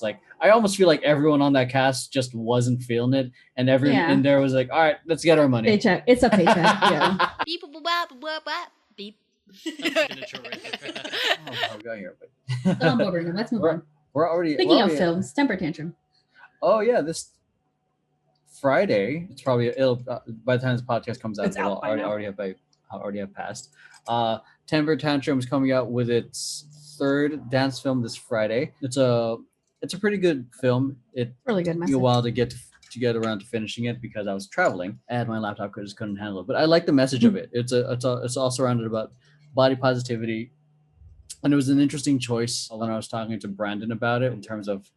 Like I almost feel like everyone on that cast just wasn't feeling it, and everyone Yeah. in there was like, "All right, let's get our money." Paycheck. It's a paycheck. Yeah. Beep, boop, bop, bop, bop, beep. That's signature right there. I don't know how we got here, but Come on, Bernardo. Let's move on. we're already Speaking we're of already- films, Temper Tantrum. Oh yeah, this Friday. It's probably it'll by the time this podcast comes out, It's out it'll by now. already have passed. Temper Tantrum is coming out with its third dance film this Friday. It's a pretty good film. It Really good took me message. a while to get around to finishing it because I was traveling and my laptop just couldn't handle it. But I like the message of it. It's all surrounded about body positivity, and it was an interesting choice when I was talking to Brandon about it in terms of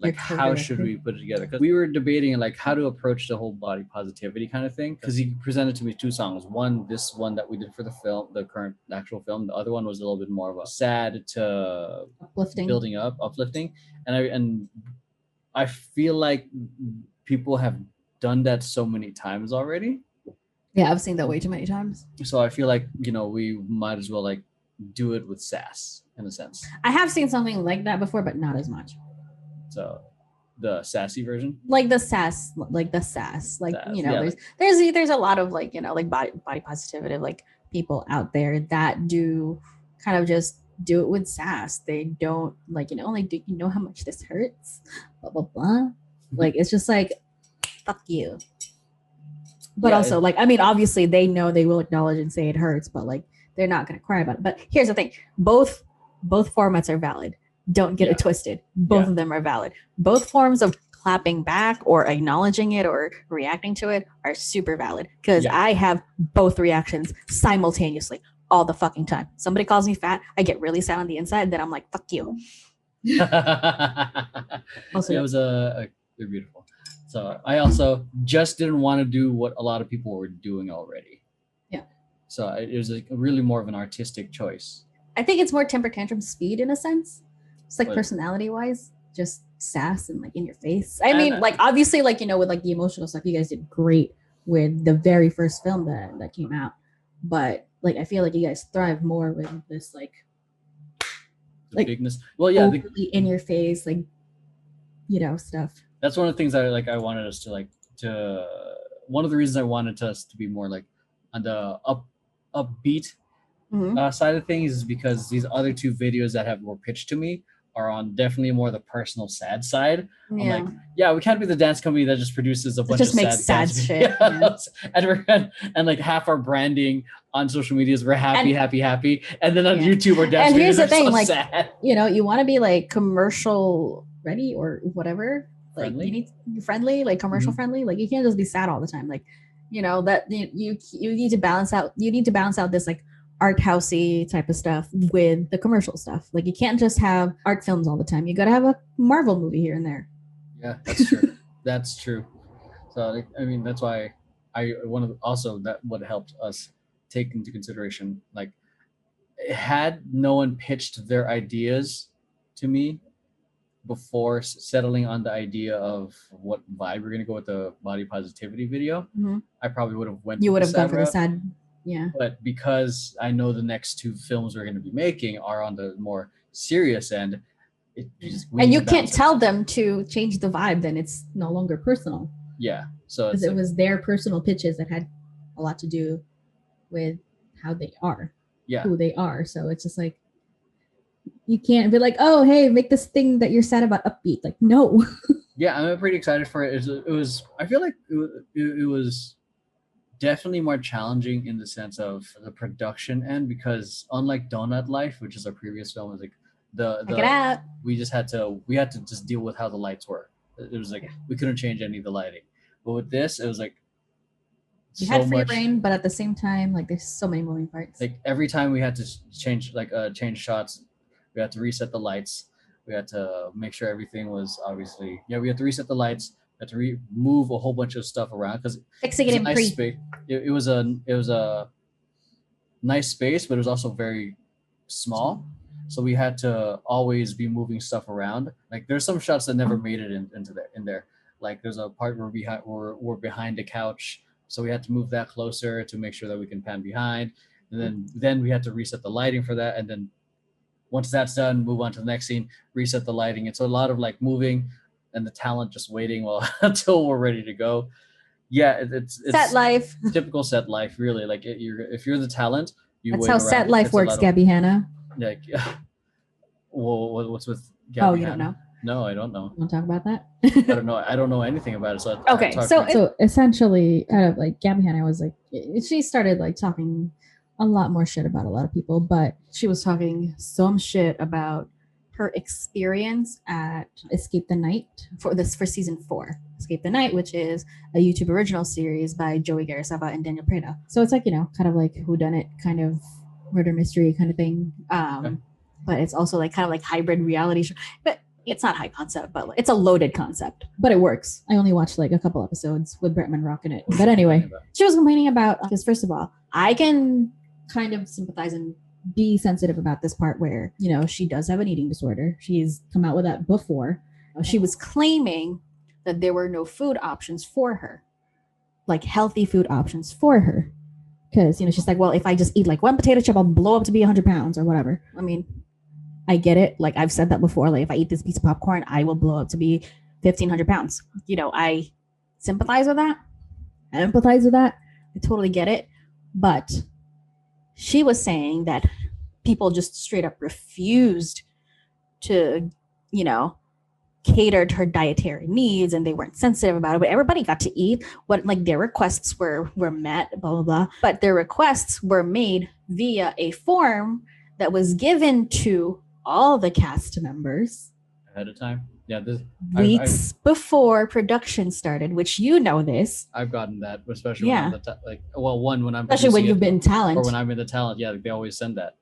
like Your how co-director. should we put it together, because we were debating like how to approach the whole body positivity kind of thing, because he presented to me two songs. This one that we did for the film, the current actual film. The other one was a little bit more of a sad to Uplifting. building up, uplifting, and I feel like people have done that so many times already. Yeah, I've seen that way too many times. So I feel like we might as well like do it with sass in a sense. I have seen something like that before, but not as much. So the sassy version. Like the sass, like sass. Yeah. There's a lot of like body positivity, like people out there that do kind of just do it with sass. They don't like like, do you know how much this hurts? Blah blah blah. Like it's just like fuck you. But Yeah, also like I mean obviously they know they will acknowledge and say it hurts, but like they're not gonna cry about it. But here's the thing: both formats are valid. Don't get it twisted. Both of them are valid. Both forms of clapping back or acknowledging it or reacting to it are super valid, because I have both reactions simultaneously all the fucking time. Somebody calls me fat, I get really sad on the inside, then I'm like, fuck you. Also, it was they're beautiful. So I also just didn't want to do what a lot of people were doing already. Yeah. So it was really more of an artistic choice. I think it's more Temper Tantrum speed in a sense. It's like But- personality wise, just sass and like in your face. I mean, like obviously, like with like the emotional stuff, you guys did great with the very first film that came out. But like I feel like you guys thrive more with this like bigness. Well, yeah, overly in your face, like stuff. that's one of the things I wanted us to one of the reasons I wanted us to be more like on the upbeat side of things is because these other two videos that were pitched to me are on definitely more the personal sad side. I'm like, we can't be the dance company that just produces a bunch of sad shit. and like half our branding on social media is we're happy, and then on YouTube we're dance. And here's the videos are thing, so like sad. you want to be like commercial ready or whatever. Like Friendly? you need friendly, like commercial friendly. Like you can't just be sad all the time. Like that you need to balance out. You need to balance out this like art housey type of stuff with the commercial stuff. Like you can't just have art films all the time. You got to have a Marvel movie here and there. Yeah, that's true. That's true. So I mean, that's why that what helped us take into consideration, like, had no one pitched their ideas to me before settling on the idea of what vibe we're gonna go with the body positivity video, I probably would have went. You would have gone sad for the route. sad. Yeah. But because I know the next two films we're going to be making are on the more serious end, and you can't tell them to change the vibe, then it's no longer personal. Yeah. So because it was their personal pitches that had a lot to do with how they are, who they are. So it's just like, you can't be like, oh, hey, make this thing that you're sad about upbeat. Like, no. Yeah, I'm pretty excited for it. It was I feel like it was definitely more challenging in the sense of the production end, because unlike Donut Life, which is our previous film, was like we had to just deal with how the lights were. It was like we couldn't change any of the lighting. But with this, it was like you had free reign, but at the same time, like there's so many moving parts. Like every time we had to change shots, we had to reset the lights. We had to make sure everything was obviously we had to reset the lights. Had to remove a whole bunch of stuff around because fixing it in nice space. It was a nice space, but it was also very small. So we had to always be moving stuff around. Like there's some shots that never made it in there. Like there's a part where we're behind the couch, so we had to move that closer to make sure that we can pan behind. And then we had to reset the lighting for that, and then Once that's done, move on to the next scene, reset the lighting. It's a lot of like moving and the talent just waiting while until we're ready to go. Yeah, it's Set life. typical set life, really. Like if you're the talent, you That's wait how around. set life It's a works, lot of, Gabby Hannah. like, well, what's with Gabby? Oh, you don't Hanna? know? No, I don't know. Want to talk about that? I don't know anything about it. So Okay, talk so to me. so essentially, like Gabby Hannah was like, she started like talking a lot more shit about a lot of people, but she was talking some shit about her experience at Escape the Night for season 4. Escape the Night, which is a YouTube original series by Joey Garisava and Daniel Preda. So it's like, kind of like whodunit kind of murder mystery kind of thing. Okay. But it's also like kind of like hybrid reality show. But it's not high concept, but it's a loaded concept. But it works. I only watched like a couple episodes with Brett Manrock in it. But anyway, she was complaining about, because first of all, I can kind of sympathize and be sensitive about this part where, she does have an eating disorder. She's come out with that before. She was claiming that there were no food options for her, like healthy food options for her. Because, she's like, well, if I just eat like one potato chip, I'll blow up to be 100 pounds or whatever. I mean, I get it. Like I've said that before. Like if I eat this piece of popcorn, I will blow up to be 1,500 pounds. I sympathize with that. I empathize with that. I totally get it. But she was saying that people just straight up refused to, cater to her dietary needs, and they weren't sensitive about it. But everybody got to eat what like their requests were met, blah blah blah. But their requests were made via a form that was given to all the cast members ahead of time. Yeah, weeks before production started, which this. I've gotten that, especially when I'm when I'm especially when you've been talent, or when I'm in the talent. Yeah, they always send that.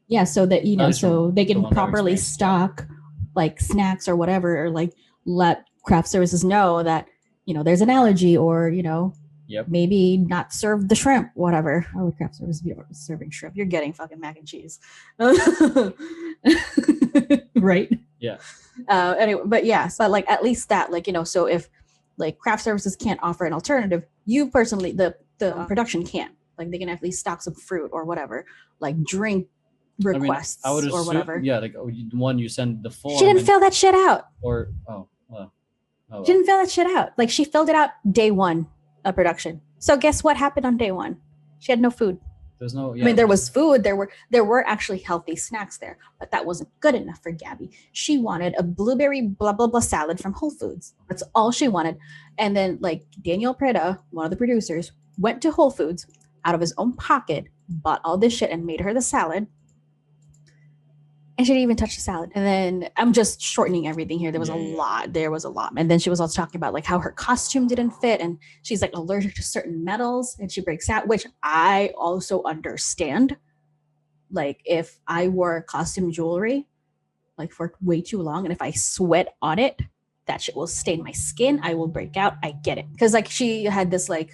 Yeah, so that so they can properly stock like snacks or whatever, or like let craft services know that there's an allergy, or Yep. maybe not serve the shrimp, whatever. Why would craft service be serving shrimp? You're getting fucking mac and cheese. Right? Yeah. Anyway, but yes, but like at least that, like, so if like craft services can't offer an alternative, you personally, the production can. Like they can at least stock some fruit or whatever, like drink requests I would assume, or whatever. Yeah, like one you send the form. She didn't fill that shit out. Or she didn't fill that shit out. Like she filled it out day 1 of production. So guess what happened on day 1? She had no food. There's no. Yeah, I mean, there was food. There were actually healthy snacks there, but that wasn't good enough for Gabby. She wanted a blueberry blah blah blah salad from Whole Foods. That's all she wanted. And then like Daniel Preda, one of the producers, went to Whole Foods out of his own pocket, bought all this shit, and made her the salad. And she didn't even touch the salad. And then I'm just shortening everything here. There was a lot. And then she was also talking about like how her costume didn't fit. And she's like allergic to certain metals and she breaks out, which I also understand. Like if I wore costume jewelry like for way too long, and if I sweat on it, that shit will stain my skin. I will break out. I get it. Because like she had this like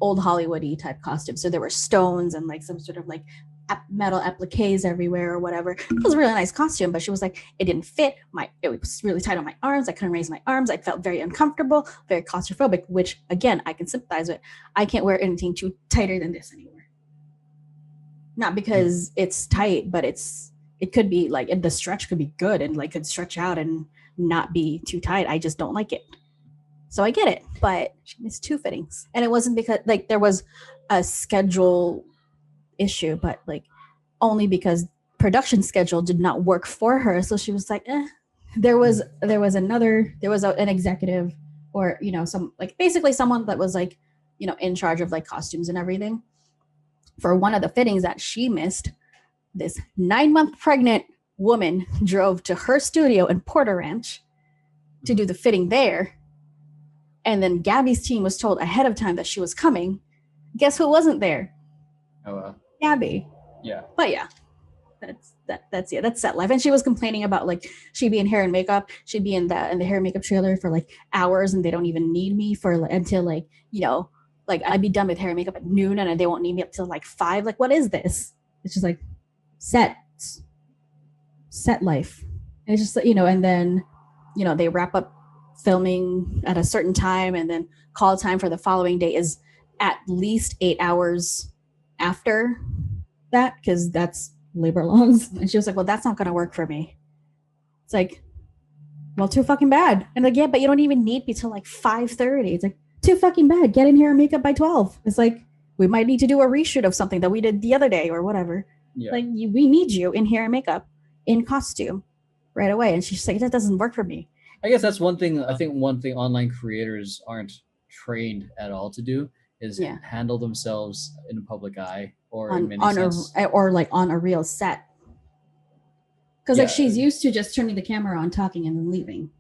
old Hollywood-y type costume. So there were stones and like some sort of like metal appliques everywhere or whatever. It was a really nice costume, but she was like, it didn't fit. It was really tight on my arms. I couldn't raise my arms. I felt very uncomfortable, very claustrophobic, which again, I can sympathize with. I can't wear anything too tighter than this anymore. Not because it's tight, but it could be like, the stretch could be good and like could stretch out and not be too tight. I just don't like it. So I get it, but she missed 2 fittings. And it wasn't because like there was a schedule issue, but like only because production schedule did not work for her. So she was like, there was an executive, or some like basically someone that was like in charge of like costumes and everything for one of the fittings that she missed. This 9-month pregnant woman drove to her studio in Porter Ranch to do the fitting there, and then Gabby's team was told ahead of time that she was coming. Guess who wasn't there? Gabby. Yeah. But yeah, that's set life. And she was complaining about like she'd be in hair and makeup. She'd be in the hair and makeup trailer for like hours, and they don't even need me for like, until like like I'd be done with hair and makeup at noon, and they won't need me up till like 5. Like what is this? It's just like set life. And it's just and then they wrap up filming at a certain time, and then call time for the following day is at least 8 hours after that, because that's labor longs. And she was like, well, that's not going to work for me. It's like, well, too fucking bad. And like, yeah, but you don't even need me till like 5:30. It's like, too fucking bad. Get in here and make up by 12. It's like, we might need to do a reshoot of something that we did the other day or whatever. Yeah. Like, we need you in hair and makeup, in costume, right away. And she's like, that doesn't work for me. I guess that's one thing. I think one thing online creators aren't trained at all to do is Yeah. handle themselves in a public eye or in on many on sense. or like on a real set. Because like Yeah. she's used to just turning the camera on, talking, and then leaving.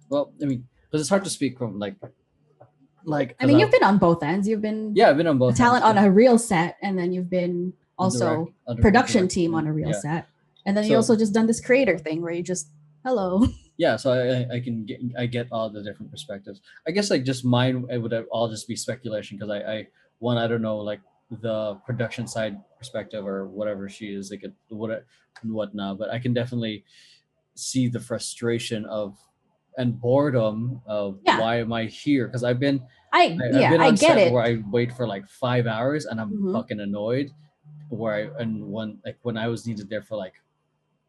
Well, I mean, because it's hard to speak from like. I mean, you've been on both ends. You've been I've been on both a talent ends, on a real set, and then you've been also production team on a real set, and then you also just done this creator thing where you just hello. Yeah, so I get all the different perspectives. I guess like just mine, it would all just be speculation because I don't know like the production side perspective or whatever she is like whatnot, but I can definitely see the frustration of and boredom of why am I here? Because I've been I been on get set it. where I wait for like 5 hours and I'm Mhm. fucking annoyed. When I was needed there for like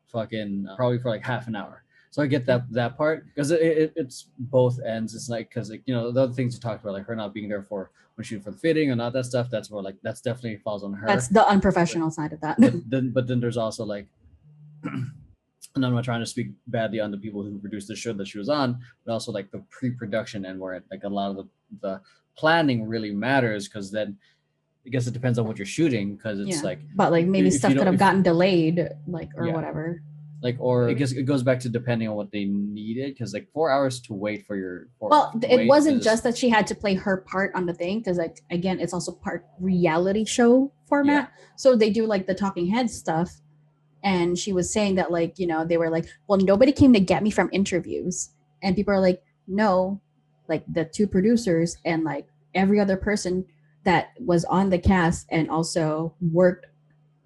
fucking probably for like half an hour. So I get that part because it's both ends. It's like because like the other things you talked about like her not being there for when shooting for the fitting and all that stuff. That's more like that's definitely falls on her. That's the unprofessional side of that. But then there's also like. And I'm not trying to speak badly on the people who produced the show that she was on, but also like the pre-production and where like a lot of the planning really matters because then I guess it depends on what you're shooting because it's like but like maybe stuff could have gotten delayed like or whatever. Like or I guess it goes back to depending on what they needed because like 4 hours to wait for your it wasn't just that she had to play her part on the thing because like again it's also part reality show format, so they do like the talking head stuff. And she was saying that like they were like, well, nobody came to get me from interviews, and people are like, no, like the two producers and like every other person that was on the cast and also worked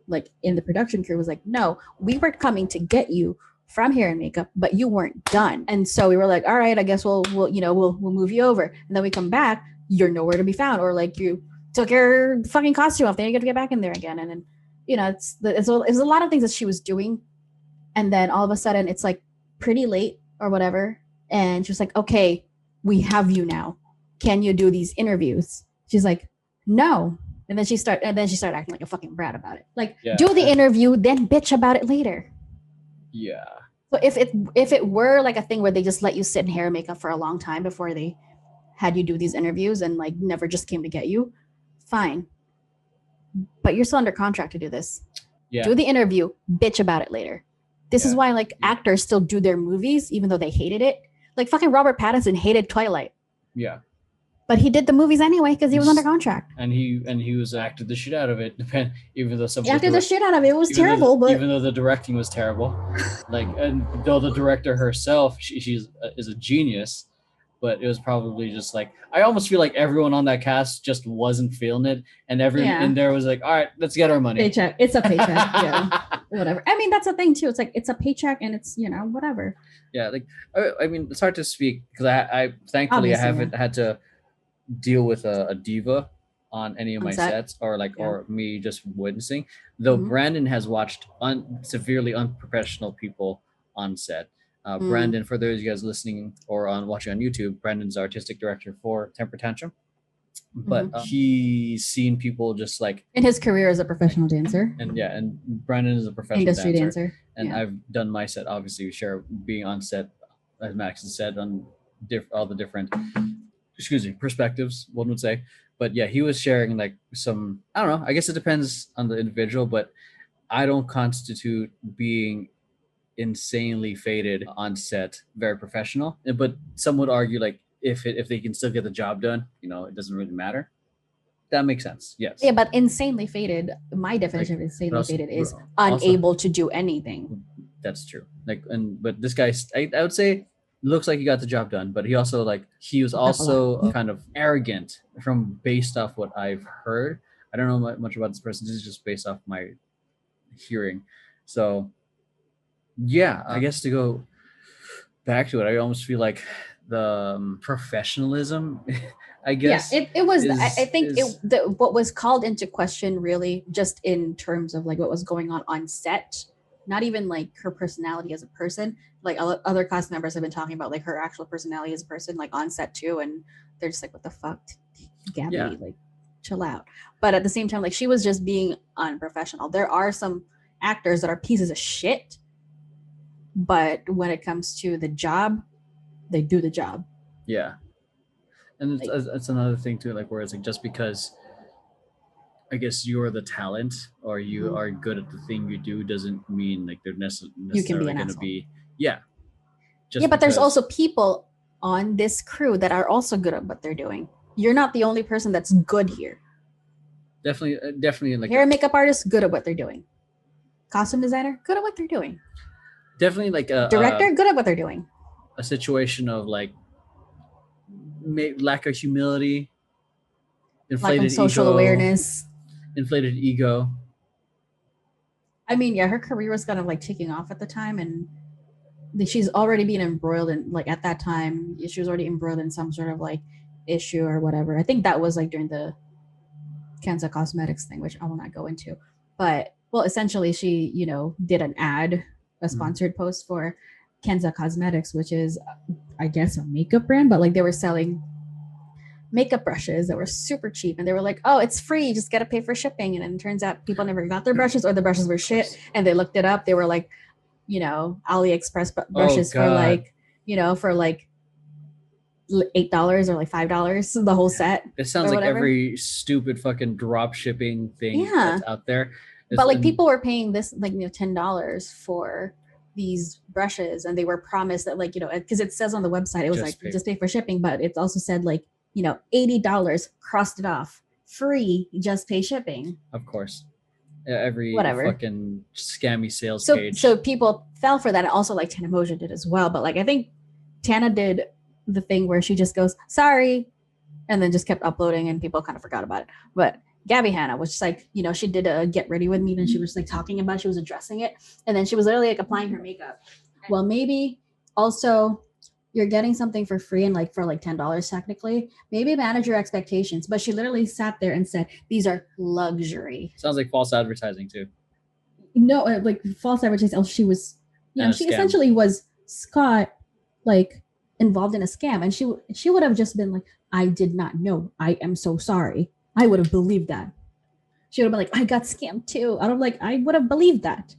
like in the production crew was like, no, we were coming to get you from hair and makeup, but you weren't done. And so we were like, all right, I guess we'll move you over. And then we come back, you're nowhere to be found, or like you took your fucking costume off, then you got to get back in there again. And then it's a lot of things that she was doing, and then all of a sudden it's like pretty late or whatever, and she's like, okay, we have you now, can you do these interviews? She's like, no. And then she started acting like a fucking brat about it, like do the interview then bitch about it later. So if it were like a thing where they just let you sit in hair and makeup for a long time before they had you do these interviews and like never just came to get you, fine. But you're still under contract to do this. Do the interview, bitch about it later. This is why like actors still do their movies even though they hated it. Like fucking Robert Pattinson hated Twilight. Yeah. But he did the movies anyway because he was under contract. And he was acted the shit out of it. Even though some acted the shit out of it. It was terrible. But even though the directing was terrible, like and though the director herself, she's is a genius. But it was probably just like I almost feel like everyone on that cast just wasn't feeling it, and everyone in there was like, "All right, let's get our money." Paycheck. It's a paycheck. Yeah, whatever. I mean, that's the thing too. It's like it's a paycheck, and it's whatever. Yeah, like I mean, it's hard to speak because I thankfully I haven't had to deal with a diva on any of my sets or me just witnessing. Though Brandon has watched severely unprofessional people on set. Brandon, for those of you guys listening or watching on YouTube, Brandon's artistic director for Tantrum. But he's seen people just like in his career as a professional dancer. And Brandon is a professional industry dancer. And I've done my set, obviously, we share being on set, as Max has said, on all the different perspectives, one would say. But yeah, he was sharing like some, I don't know, I guess it depends on the individual, but I don't constitute being insanely faded on set very professional, but some would argue like if they can still get the job done, it doesn't really matter. That makes sense. Yes. Yeah, but insanely faded, my definition of insanely faded is unable to do anything. That's true. But this guy, I would say, looks like he got the job done, but he was also kind of arrogant based off what I've heard. I don't know much about this person. This is just based off my hearing. So yeah, I guess to go back to it, I almost feel like the professionalism, I Yeah, guess, it was. I is think is what was called into question really just in terms of like what was going on set, not even like her personality as a person. Like other cast members have been talking about like her actual personality as a person, like on set too, and they're just like, "What the fuck, yeah, Gabby? Like, chill out." But at the same time, like she was just being unprofessional. There are some actors that are pieces of shit, but when it comes to the job, they do the job. yeah. And Like it's another thing too, like where it's like just because I guess you're the talent or you mhm, are good at the thing you do doesn't mean like they're you can be necessarily an going to asshole. be, yeah, Yeah, just but there's because also people on this crew that are also good at what they're doing. You're not the only person that's good here. definitely like Hair and makeup artist, good at what they're doing. Costume designer, good at what they're doing. definitely like Director, good at what they're doing. a situation of like lack of humility, Lack of inflated social ego, awareness. inflated ego. I mean, yeah, her career was kind of like taking off at the time, and she's already been embroiled in like at that time. She was already embroiled in some sort of like issue or whatever. I think that was like during the Kenza Cosmetics thing, which I will not go into. But well, essentially, she did an ad, a sponsored post for Kenza Cosmetics, which is, I guess, a makeup brand, but like they were selling makeup brushes that were super cheap, and they were like, "Oh, it's free, you just gotta pay for shipping." And then it turns out people never got their brushes, or the brushes were shit, and they looked it up. They were like, AliExpress Oh brushes for God, like, for like $8 or like $5, the whole set it sounds or like whatever. every stupid fucking drop shipping thing Yeah, that's out there. but like And people were paying this like $10 for these brushes, and they were promised that like because it says on the website it was like just pay, just pay for shipping, but it also said like $80, crossed it off, free, just pay shipping. of course. Every Whatever. fucking scammy sales So page. people fell for that, and also like Tana Moja did as well. But like I think Tana did the thing where she just goes sorry, and then just kept uploading, and people kind of forgot about it. But Gabby Hanna was just like, she did a get ready with me, and she was like talking about it, she was addressing it, and then she was literally like applying her makeup. Well, maybe also you're getting something for free and like for like $10 technically. Maybe manage your expectations. But she literally sat there and said, these are luxury. Sounds like false advertising too. No, like false advertising. She was, And a she scam. essentially was Scott, like involved in a scam, and she would have just been like, I did not know. I am so sorry. I would have believed that. She would have been like, I got scammed too. I would have believed that.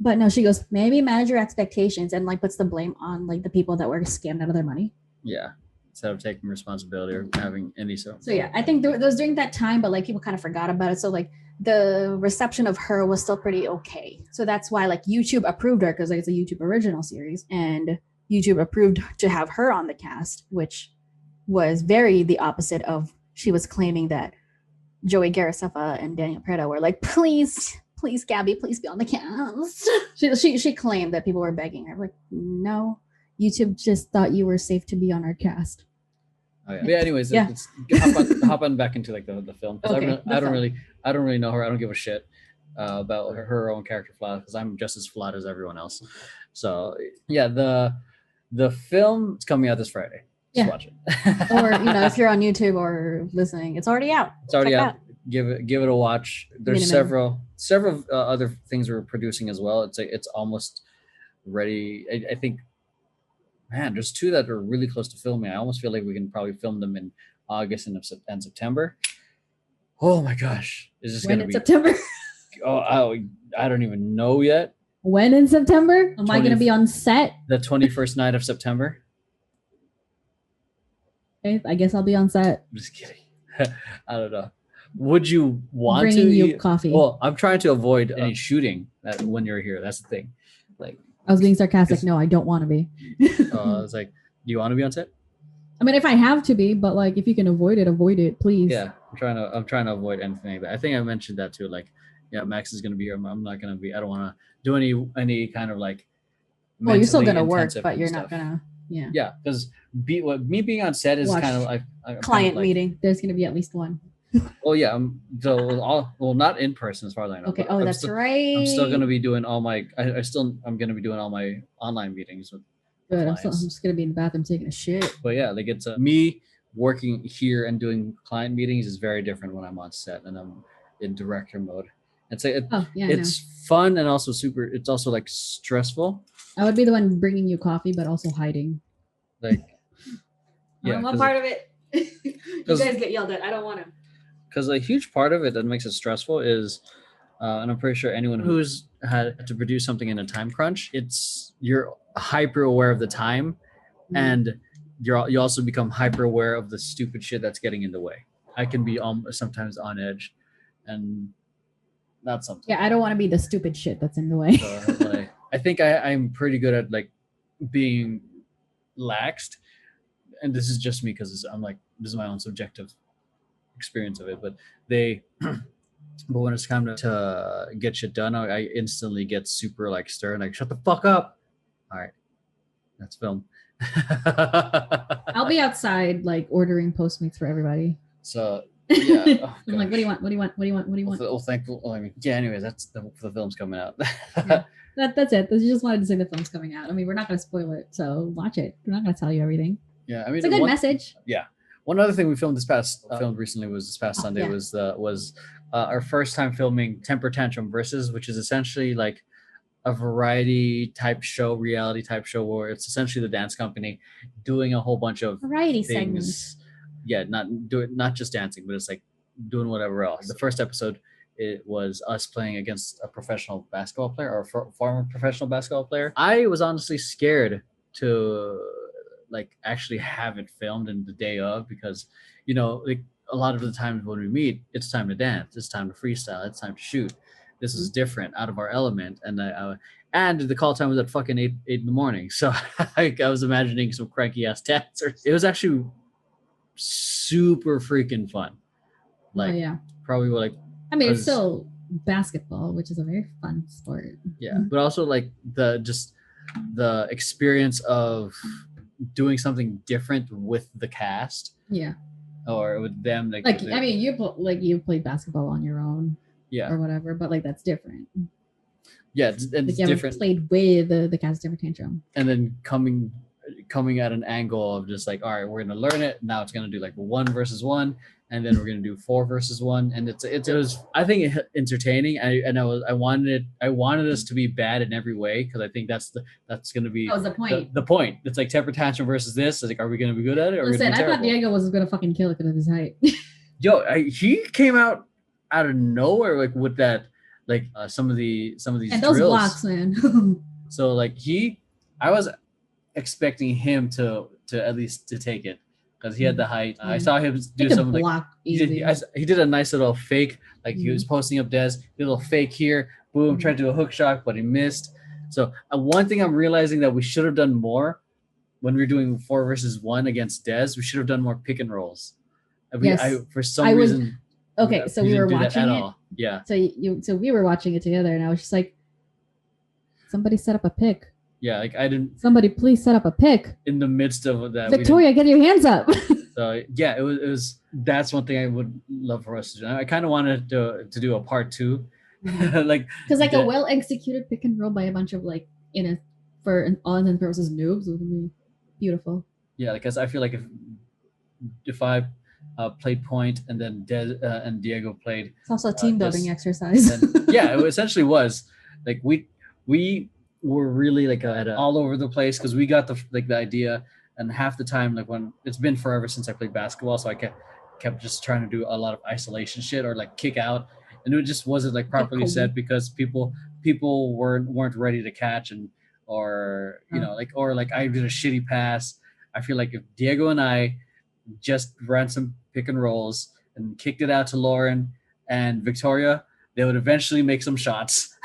But no, she goes, maybe manage your expectations, and like puts the blame on like the people that were scammed out of their money. Yeah. Instead of taking responsibility or having any So yeah, I think that was during that time, but like people kind of forgot about it. So like the reception of her was still pretty okay. So that's why like YouTube approved her, because like it's a YouTube original series, and YouTube approved to have her on the cast, which was very the opposite of she was claiming that Joey Garifava and Daniel Preda were like, please, Gabby, please be on the cast. She claimed that people were begging her. Like, no, YouTube just thought you were safe to be on our cast. Oh yeah. But yeah, anyways, Yeah. let's hop on back into like the film, because Okay, I don't really know her. I don't give a shit about her own character flaw, because I'm just as flawed as everyone else. So yeah, the film is coming out this Friday. Just Yeah. watch it. Or if you're on YouTube or listening, it's already out. It's already Check it out. Give it a watch. There's Minimum. several other things we're producing as well. It's almost ready. I think, man, there's two that are really close to filming. I almost feel like we can probably film them in August and September. Oh my gosh, is this When gonna in be? September? I don't even know yet. When in September? Am I 20 going to be on set? The 21st night of September. Okay, I guess I'll be on set. I'm just kidding. I don't know. Would you want Bringing to? you coffee. Well, I'm trying to avoid any shooting when you're here. That's the thing. Like, I was being sarcastic. No, I don't want to be. it's like, do you want to be on set? I mean, if I have to be, but like, if you can avoid it, please. Yeah, I'm trying to avoid anything like that. I think I mentioned that too. Like, yeah, Max is gonna be here. I'm not gonna be. I don't want to do any kind of like. Well, you're still mentally gonna work, intensive but you're stuff. not gonna. Yeah. Yeah, because me being on set is Watch. kind of like Client meeting. There's gonna be at least one. Oh yeah, not in person as far as I know. Okay. but Oh, I'm that's still, right. I'm still gonna be doing all my. I'm gonna be doing all my online meetings Good. I'm clients. just gonna be in the bathroom taking a shit. But yeah, like it's me working here and doing client meetings is very different when I'm on set and I'm in director mode. It's like Oh yeah, I know. it's fun and also super. It's also like stressful. I would be the one bringing you coffee, but also hiding. Like I yeah, don't want part of it. You 'cause- guys get yelled at. I don't want to. because a huge part of it that makes it stressful is, and I'm pretty sure anyone who's had to produce something in a time crunch, you're hyper aware of the time, and you also become hyper aware of the stupid shit that's getting in the way. I can be sometimes on edge, and not sometimes. Yeah, I don't want to be the stupid shit that's in the way. So, like, I think I'm pretty good at like being laxed, and this is just me because I'm like this is my own subjective experience of it. But but when it's time to get shit done, I instantly get super like stern, like shut the fuck up. All right, that's film. I'll be outside like ordering Postmates for everybody. So yeah, oh, I'm like, what do gosh. you want? What do you want? What do you want? What do you want? Well, thankful. Well, I mean, yeah. Anyways, that's the film's coming out. Yeah. That's it. You just wanted to say the film's coming out. I mean, we're not going to spoil it, so watch it. We're not going to tell you everything. Yeah, I mean, It's a good message. Yeah. One other thing we filmed filmed recently was this past Sunday yeah. was our first time filming Temper Tantrum versus, which is essentially like a variety type show, reality type show, where it's essentially the dance company doing a whole bunch of Variety things. Yeah, not just dancing, but it's like doing whatever else. The first episode, it was us playing against a professional basketball player or a former professional basketball player. I was honestly scared to like actually have it filmed in the day of because like a lot of the times when we meet, it's time to dance, it's time to freestyle, it's time to shoot. This is different, out of our element, and and the call time was at fucking 8 in the morning. So I was imagining some cranky ass dancers. It was actually super freaking fun. Like yeah. probably like I mean, it's still basketball, which is a very fun sport. Yeah, but also like the experience of doing something different with the cast. Yeah. Or with them, like I mean, you played basketball on your own. Yeah. Or whatever, but like that's different. Yeah, it's different. Played with the cast Temper Tantrum. And then coming at an angle of just like, all right, we're gonna learn it. Now it's gonna do like 1 versus 1, and then we're gonna do 4 versus 1, and it was I think entertaining. I wanted us to be bad in every way because I think that's gonna be that was the point. The point. It's like Temper Tantrum versus this. It's like, are we gonna be good at it? Or listen, I thought Diego was gonna fucking kill it because of his height. Yo, he came out of nowhere like with that like some of these and drills. Those blocks, man. So like I was expecting him to at least to take it because he had the height. I saw him do some block like he did a nice little fake, like he was posting up Des, did a little fake here, boom, tried to do a hook shot, but he missed. So one thing I'm realizing that we should have done more when we were doing 4 versus 1 against Des, we should have done more pick and rolls. For some reason. Okay, so we were watching it. Yeah. So we were watching it together, and I was just like, somebody set up a pick. Yeah, like I didn't. Somebody please set up a pick. In the midst of that, Victoria, get your hands up. So yeah, it was. That's one thing I would love for us to do. I kind of wanted to do a part 2, like because a well executed pick and roll by a bunch of like for all intents and purposes noobs would be beautiful. Yeah, because I feel like if I played point and then and Diego played. It's also a team building exercise. Yeah, it essentially was like we were really like all over the place because we got the idea, and half the time like when it's been forever since I played basketball, so I kept just trying to do a lot of isolation shit or like kick out, and it just wasn't like properly set because people weren't ready to catch or I did a shitty pass. I feel like if Diego and I just ran some pick and rolls and kicked it out to Lauren and Victoria, they would eventually make some shots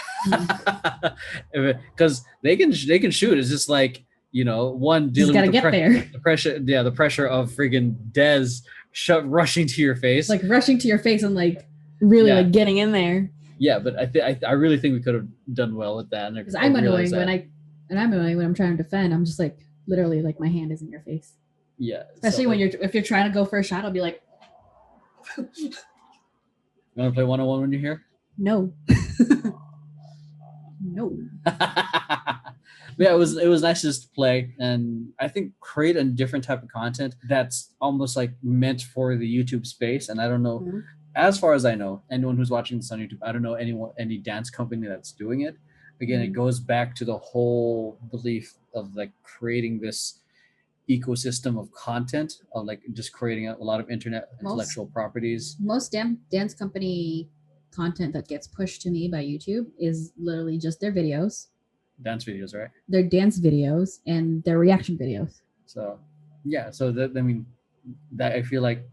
because they can shoot. It's just like one dealing with the pressure. Yeah, the pressure of friggin' Des rushing to your face, like rushing to your face and like really like getting in there. Yeah, but I really think we could have done well with that. Because I'm annoying when I'm trying to defend. I'm just like literally like my hand is in your face. Yeah, especially when if you're trying to go for a shot, I'll be like, "You want to play 1-on-1 when you're here?" No. No. Yeah, it was nice just to play, and I think create a different type of content that's almost like meant for the YouTube space. And I don't know, Mhm. as far as I know, anyone who's watching this on YouTube, I don't know any dance company that's doing it. Again, it Mhm. goes back to the whole belief of like creating this ecosystem of content, of like just creating a lot of internet intellectual properties. Most dance company content that gets pushed to me by YouTube is literally just their videos, Dance videos, right? their dance videos, and their reaction videos. So yeah, so that, I mean, that I feel like,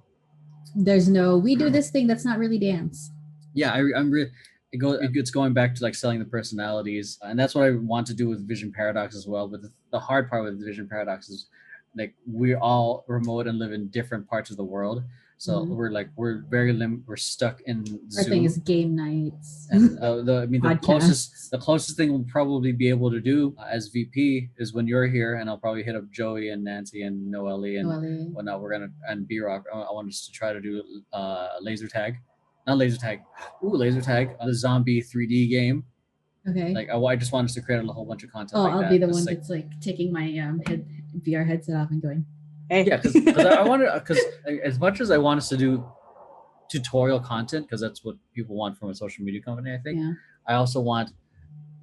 There's no, we do this thing that's not really dance. yeah, I'm really, it's going back to like selling the personalities, and that's what I want to do with Vision Paradox as well. But the hard part with Vision Paradox is like we're all remote and live in different parts of the world, so Mhm. we're stuck in Our thing Zoom. is game nights. And I mean, Podcasts. the closest thing we'll probably be able to do as VP is when you're here, and I'll probably hit up Joey and Nancy and Noelle and Noelle. whatnot. We're gonna, and B Rock. I want us to try to do laser tag, not laser tag. Ooh, laser tag, the zombie 3D game. Okay. Like I just want us to create a whole bunch of content. Oh, like I'll that. be the Just one like, that's like taking my VR headset off and going, hey. yeah, because I want to, because as much as I want us to do tutorial content, because that's what people want from a social media company, I think. Yeah. I also want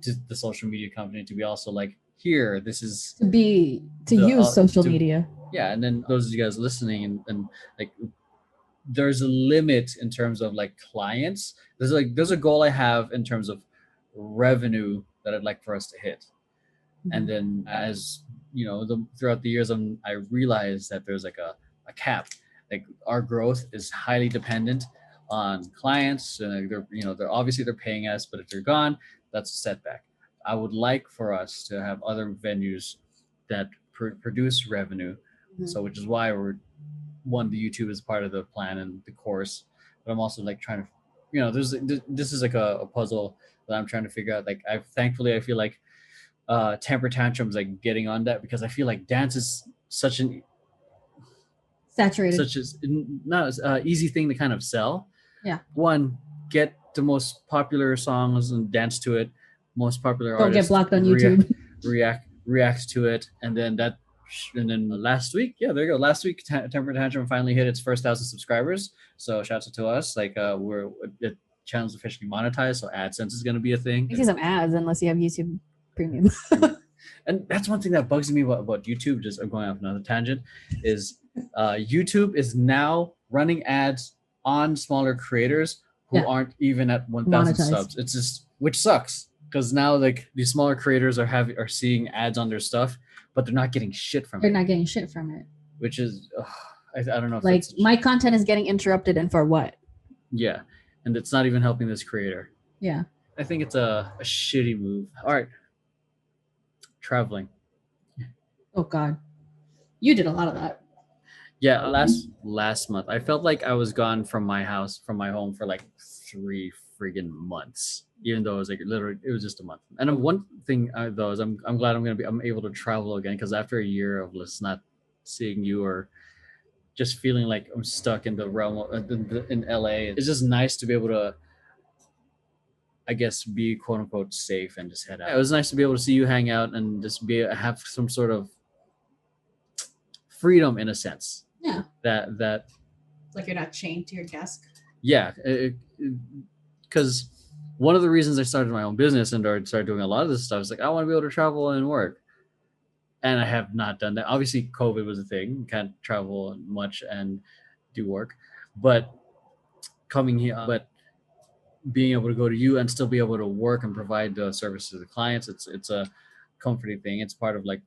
the social media company to be also like, here, this is To the, use social media. Yeah, and then those of you guys listening, and like, there's a limit in terms of like clients. There's a goal I have in terms of revenue that I'd like for us to hit. And then as you know, throughout the years, I realized that there's like a cap. Like our growth is highly dependent on clients, and they're obviously they're paying us, but if they're gone, that's a setback. I would like for us to have other venues that produce revenue. Mhm. So which is why the YouTube is part of the plan and the course, but I'm also like trying to, this is like a puzzle that I'm trying to figure out. Like I feel like Temper Tantrum's like getting on that, because I feel like dance is such Saturated. not easy thing to kind of sell. Yeah. One, get the most popular songs and dance to it. Most popular Don't get artists blocked on YouTube. react to it, and then last week, yeah, there you go. Last week, Temper Tantrum finally hit its first 1,000 subscribers. So shouts out to us. Like the channel's officially monetized, so AdSense is going to be a thing. You see some ads unless you have YouTube Premium. And that's one thing that bugs me about YouTube. Just going off another tangent, is YouTube is now running ads on smaller creators who aren't even at 1,000 subs. It's just, which sucks, because now like these smaller creators are seeing ads on their stuff, but they're not getting shit from it. They're not getting shit from it. Which is, I don't know. If like my content is getting interrupted, and for what? Yeah, and it's not even helping this creator. Yeah. I think it's a shitty move. All right. Traveling. Oh God, you did a lot of that. Yeah, last month I felt like I was gone from my home for like 3 friggin' months, even though it was like literally, it was just a month. And one thing though is I'm glad I'm able to travel again, because after a year of just not seeing you, or just feeling like I'm stuck in the realm of, in LA, it's just nice to be able to, I guess, be quote unquote safe and just head out. It was nice to be able to see you hang out and just have some sort of freedom in a sense. Yeah. That like you're not chained to your desk. Yeah, because one of the reasons I started my own business and started doing a lot of this stuff is like, I want to be able to travel and work, and I have not done that. Obviously, COVID was a thing; can't travel much and do work, but coming here, but being able to go to you and still be able to work and provide the service to the clients, it's a comforting thing. It's part of like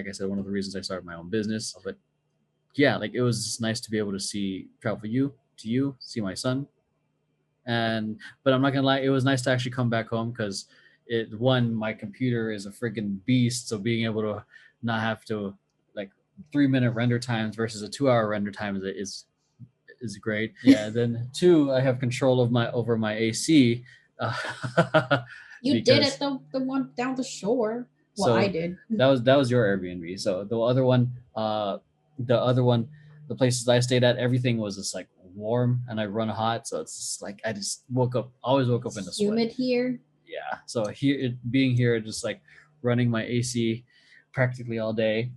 I said, one of the reasons I started my own business. But yeah, like it was just nice to be able to travel to you, see my son. But I'm not gonna lie, it was nice to actually come back home, because my computer is a freaking beast. So being able to not have to, like, 3-minute render times versus a 2-hour render time is great. Yeah. Then 2, I have control of over my AC. You did it, the one down the shore. Well, so I did. That was your Airbnb. So the other one, the places I stayed at, everything was just like warm, and I run hot, so it's just like I just always woke up in the sweat. Humid here. Yeah. yeah. So being here, just like running my AC practically all day.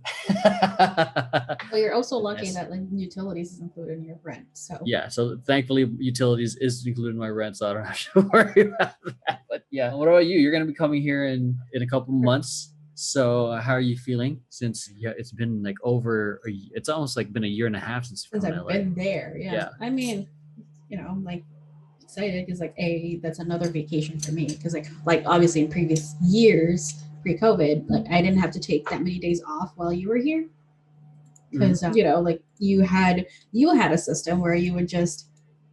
Well, you're also lucky Yes. that like utilities is included in your rent. So Yeah, so thankfully utilities is included in my rent, so I don't have to worry about that. But yeah, what about you? You're gonna be coming here in a couple months. So how are you feeling? Since it's been like it's almost like been a year and a half since you've since come to I've LA. been there, yeah. Yeah. I mean, I'm like excited because like that's another vacation for me because like obviously in previous years pre-COVID, like I didn't have to take that many days off while you were here because like you had a system where you would just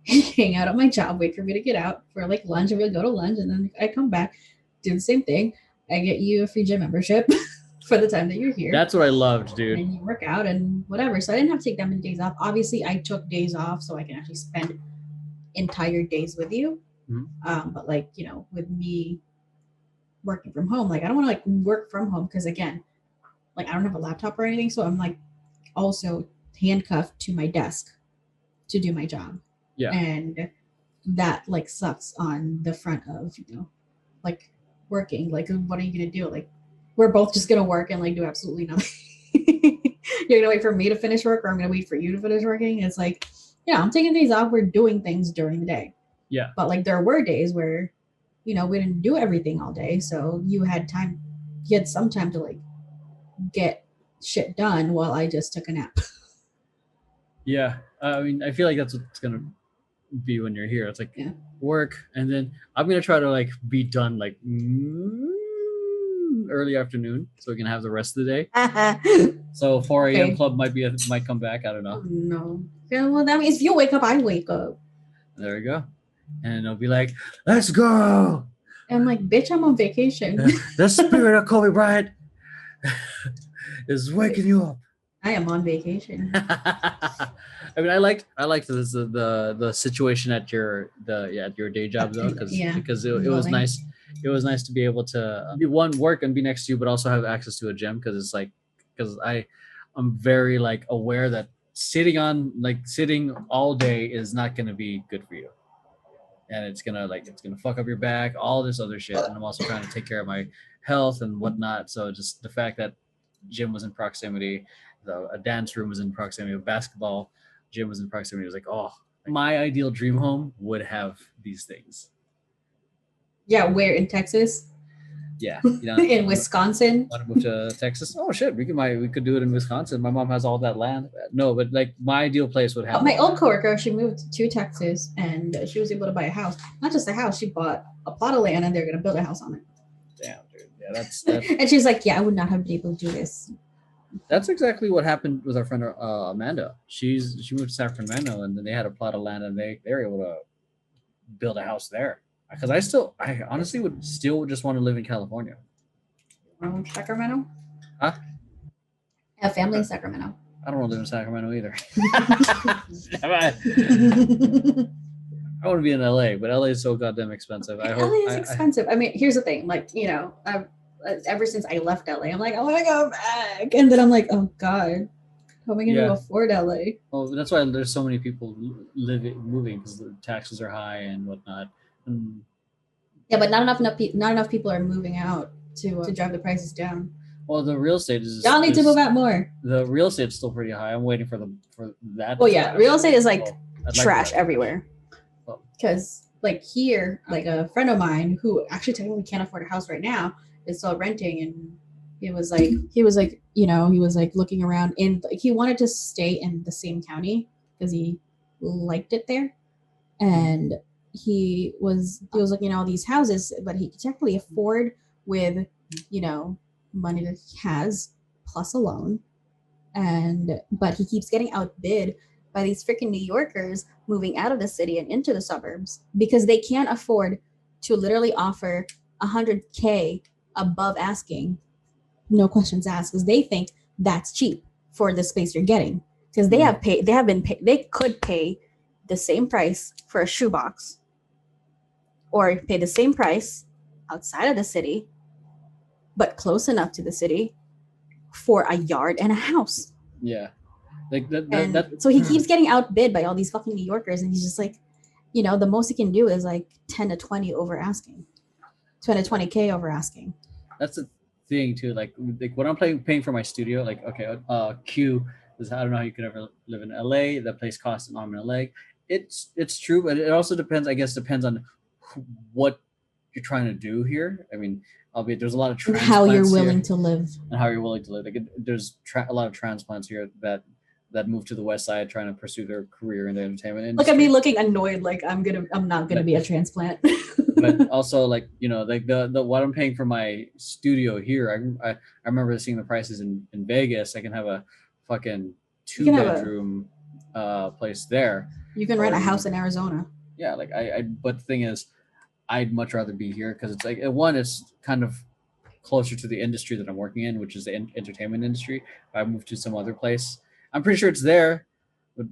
hang out at my job, wait for me to get out for like lunch, and we'd go to lunch, and then I come back, do the same thing. I get you a free gym membership for the time that you're here. That's what I loved, dude. And you work out and whatever. So I didn't have to take that many days off. Obviously, I took days off so I can actually spend entire days with you. But like, with me working from home, like I don't want to like work from home because again, like I don't have a laptop or anything. So I'm like also handcuffed to my desk to do my job. Yeah. And that like sucks on the front of, like working. Like, what are you going to do? Like, we're both just going to work and like do absolutely nothing. You're going to wait for me to finish work or I'm going to wait for you to finish working. It's like, I'm taking days off. We're doing things during the day. Yeah. But like there were days where, we didn't do everything all day. So you had some time to like get shit done while I just took a nap. Yeah. I mean, I feel like that's what it's going to be when you're here. It's like work, and then I'm going to try to like be done like early afternoon so we can have the rest of the day. So 4 a.m. Okay. club might come back. I don't know. Oh, no. Yeah, well, that means if you wake up, I wake up. There we go. And it'll be like, let's go. And I'm like, bitch, I'm on vacation. The spirit of Kobe Bryant is waking you up. I am on vacation. I mean, I liked the situation at your day job though, because it was nice. It was nice to be able to work and be next to you, but also have access to a gym because I'm very like aware that sitting all day is not going to be good for you, and it's gonna fuck up your back, all this other shit. And I'm also trying to take care of my health and whatnot. So just the fact that gym was in proximity, a dance room was in proximity, a basketball gym was in proximity. It was like, oh, my ideal dream home would have these things. Yeah, where in Texas? Yeah, in Wisconsin. Want to move to Texas? Oh shit, we could do it in Wisconsin. My mom has all that land. No, but like my ideal place would have. My old coworker, she moved to Texas and she was able to buy a house. Not just a house, she bought a plot of land and they're gonna build a house on it. Damn, dude. Yeah, that's and she's like, yeah, I would not have been able to do this. That's exactly what happened with our friend Amanda. She moved to Sacramento and then they had a plot of land and they were able to build a house there. Because I honestly would still just want to live in California. Sacramento? Huh? I have family in Sacramento. I don't want to live in Sacramento either. I want to be in LA, but LA is so goddamn expensive. LA is expensive. I mean, here's the thing. Like, I've ever since I left LA, I'm like, I want to go back. And then I'm like, oh God, how am I going to afford LA? Well, that's why there's so many people moving because the taxes are high and whatnot. Yeah, but not enough people are moving out to drive the prices down. Well, the real estate is. Y'all need to move out more. The real estate's still pretty high. I'm waiting for that. Well, yeah, real estate is like trash everywhere. Well, because like here, like a friend of mine who actually technically can't afford a house right now is still renting, and he was like looking around he wanted to stay in the same county because he liked it there, and he was looking at all these houses, but he could technically afford with money that he has plus a loan, but he keeps getting outbid by these freaking New Yorkers moving out of the city and into the suburbs because they can't afford to literally offer $100K above asking, no questions asked, because they think that's cheap for the space you're getting, because they could pay the same price for a shoebox or pay the same price outside of the city but close enough to the city for a yard and a house. Yeah. So he keeps getting outbid by all these fucking New Yorkers, and he's just like, the most he can do is like 10 to 20 over asking. spend a 20K over asking. That's the thing too. Like when I'm paying for my studio, like okay, Q is, I don't know how you could ever live in LA. That place costs an arm and a leg. It's true, but it also depends. I guess depends on what you're trying to do here. I mean, albeit there's a lot of And transplants how you're willing here, to live. and how you're willing to live. Like there's a lot of transplants here that move to the West Side trying to pursue their career in the entertainment Look industry. at me looking annoyed, like I'm not gonna be a transplant. But also, like, you know, like the what I'm paying for my studio here, I remember seeing the prices in Vegas. I can have a fucking You can have a- two-bedroom place there. You can rent a house in Arizona. Yeah, like I but the thing is, I'd much rather be here because it's like, one, it's kind of closer to the industry that I'm working in, which is the entertainment industry. If I move to some other place, I'm pretty sure it's there, but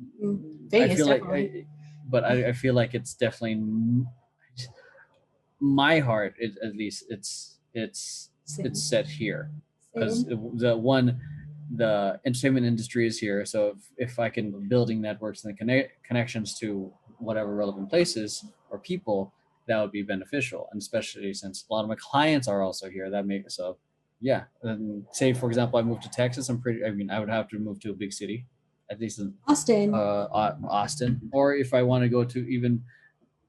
Vegas, I feel definitely. I feel like it's definitely my heart. At least it's Same. set here because Same. the entertainment industry is here. So if I can building networks and the connections to whatever relevant places or people, that would be beneficial. And especially since a lot of my clients are also here, that makes so yeah. And say for example, I moved to Texas. I mean, I would have to move to a big city, at least in Austin. Austin, or if I want to go to even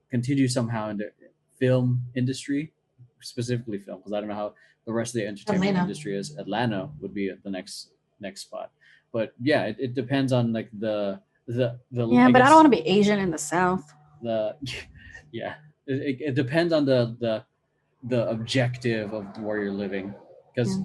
continue somehow in the film industry, specifically film, because I don't know how the rest of the entertainment Atlanta. industry is. Atlanta would be the next spot, but yeah, it depends on like the Yeah, but I don't want to be Asian in the South. the yeah, it depends on the objective of where you're living, because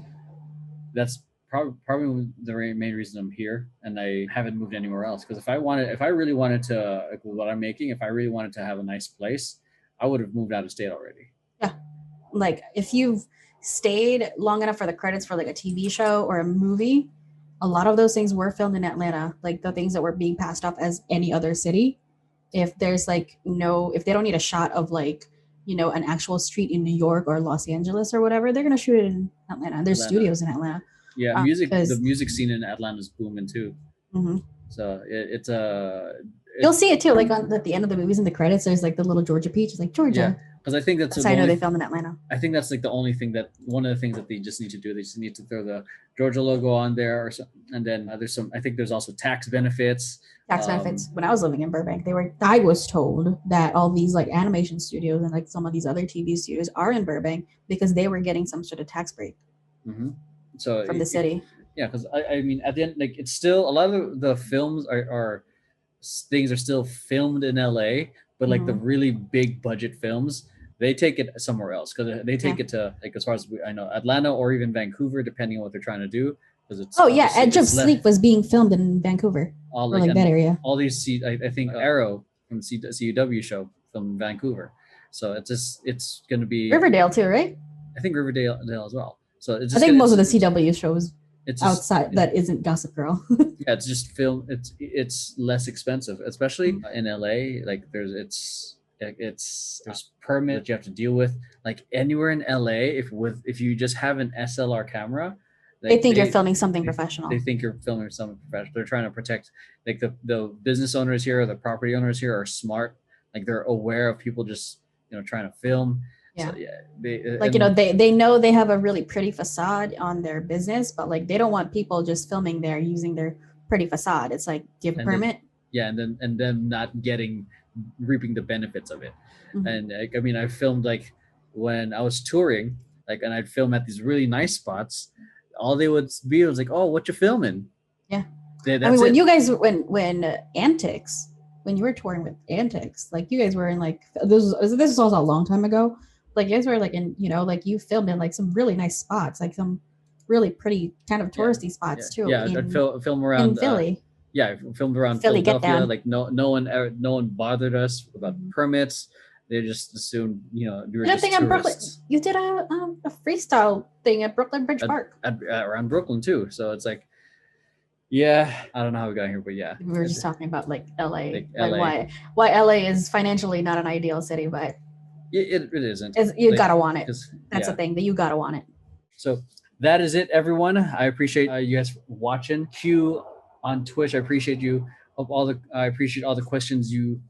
that's probably the main reason I'm here and I haven't moved anywhere else. Because if I really wanted to, like what I'm making, if I really wanted to have a nice place, I would have moved out of state already. Yeah, like if you've stayed long enough for the credits for like a TV show or a movie, a lot of those things were filmed in Atlanta. Like the things that were being passed off as any other city. If there's like if they don't need a shot of like an actual street in New York or Los Angeles or whatever, they're gonna shoot it in Atlanta. There's studios in Atlanta. Yeah, the music scene in Atlanta is booming too. Mm-hmm. So it's you'll see it too. Like at the end of the movies in the credits, there's like the little Georgia peach. It's like Georgia. Yeah, because I think that's how I know they filmed in Atlanta. I think that's like the only thing one of the things that they just need to do. They just need to throw the Georgia logo on there, or something. And then there's some. I think there's also tax benefits. When I was living in Burbank, I was told that all these like animation studios and like some of these other TV studios are in Burbank because they were getting some sort of tax break. Mm-hmm. So from the city. Yeah, because I mean, at the end, like it's still a lot of the films are things are still filmed in LA, but like the really big budget films, they take it somewhere else because they take it to, like, as far as I know, Atlanta or even Vancouver, depending on what they're trying to do. Because it's Edge of Sleep was being filmed in Vancouver, or like that area. All these, I think Arrow from the CW show filmed in Vancouver, so it's going to be Riverdale too, right? I think Riverdale as well. So I think most of the CW shows it's outside that isn't Gossip Girl. Yeah, it's just film. It's less expensive, especially in LA. Like there's permit you have to deal with. Like anywhere in LA, if you just have an SLR camera, they think you're filming something professional. They think you're filming something professional. They're trying to protect, like the business owners here or the property owners here are smart. Like they're aware of people just trying to film. Yeah. So, yeah, they know they have a really pretty facade on their business, but like they don't want people just filming there using their pretty facade. It's like, do you have a permit? And then not reaping the benefits of it. Mm-hmm. And I mean, I filmed like when I was touring, like, and I'd film at these really nice spots. All they would be was like, "Oh, what you filming?" Yeah. I mean, when you guys when Antics, when you were touring with Antics, like you guys were in like this was also a long time ago. Like you guys were like in like you filmed in like some really nice spots, like some really pretty kind of touristy spots too. Yeah, I'd film around in Philly. I filmed around Philly, Philadelphia. Like no one bothered us about permits. They just assumed we were just tourists. Brooklyn. You did a freestyle thing at Brooklyn Bridge Park. Around Brooklyn too. So it's like, yeah, I don't know how we got here, but yeah. We were just talking about like LA, like why LA is financially not an ideal city, but it isn't. You gotta want it. That's the thing, that you gotta want it. So that is it, everyone. I appreciate you guys watching. Q on Twitch, I appreciate you. I appreciate all the questions you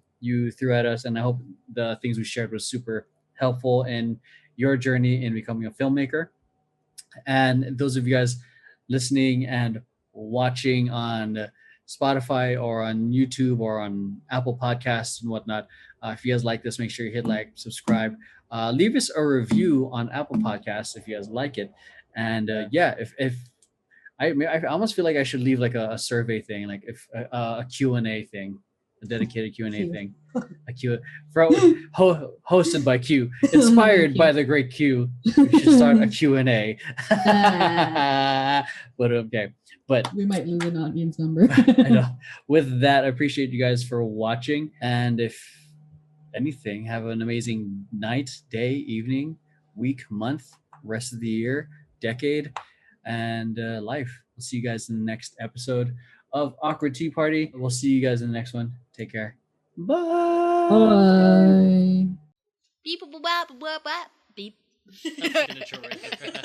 threw at us, and I hope the things we shared was super helpful and your journey in becoming a filmmaker. And those of you guys listening and watching on Spotify or on YouTube or on Apple Podcasts and whatnot, if you guys like this, make sure you hit like, subscribe, leave us a review on Apple Podcasts if you guys like it. And yeah, if I almost feel like I should leave like a survey thing, like if a Q&A thing, a dedicated Q&A Q. thing, a Q hosted by Q, inspired by the great Q. We should start a Q&A. But okay, but We might lose an audience number. I know. With that, I appreciate you guys for watching, and if anything, have an amazing night, day, evening, week, month, rest of the year, decade, and life. We'll see you guys in the next episode of Awkward Tea Party. We'll see you guys in the next one. Take care. Bye. Bye. Beep, boop, boop, boop, boop, boop, beep. That's signature right there.